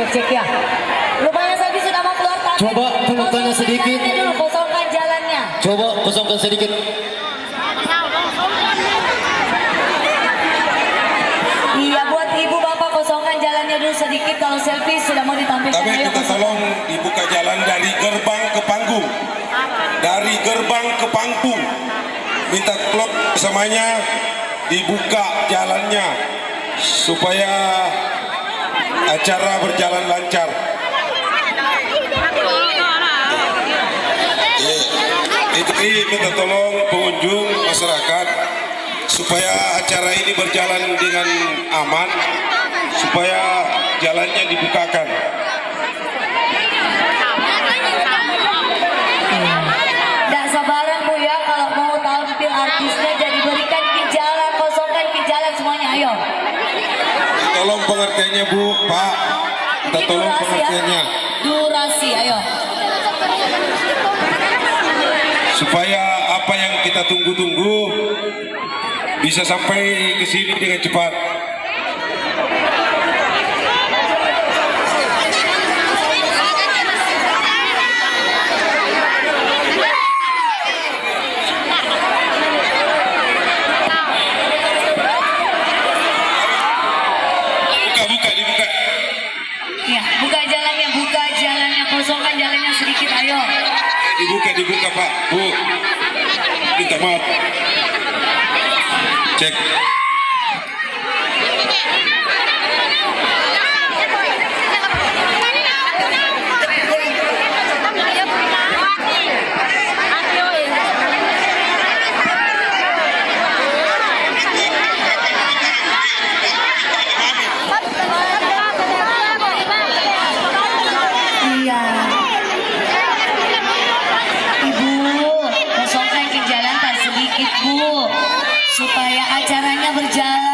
cek ya. Rupanya Selfie sudah mau keluar tapi Coba penontonnya sedikit. jalannya dulu, kosongkan jalannya. Coba kosongkan sedikit. Iya, buat ibu bapak kosongkan jalannya dulu sedikit kalau Selfie sudah mau ditampilkan. Tapi Ayo, kita kosongkan. tolong dibuka jalan dari gerbang ke panggung. Dari gerbang ke panggung. Minta klub semuanya dibuka jalannya supaya acara berjalan lancar. Jadi minta tolong pengunjung masyarakat supaya acara ini berjalan dengan aman, supaya jalannya dibukakan. Nggak sabaran Bu ya kalau mau tampil artisnya, jadi berikan ke jalan, kosongkan ke jalan semuanya, ayo. Tolong pengertiannya Bu, Pak. Kita Ini tolong durasi ya. pengertiannya Durasi, ayo. supaya apa yang kita tunggu-tunggu bisa sampai ke sini dengan cepat. Buka, dibuka. Ya, buka jalannya, kosongkan jalannya sedikit, ayo. Dibuka Pak, Bu. Minta maaf. Cek. Iya. Ibu, kosongkan ke jalan tak sedikit Bu, supaya acaranya berjalan.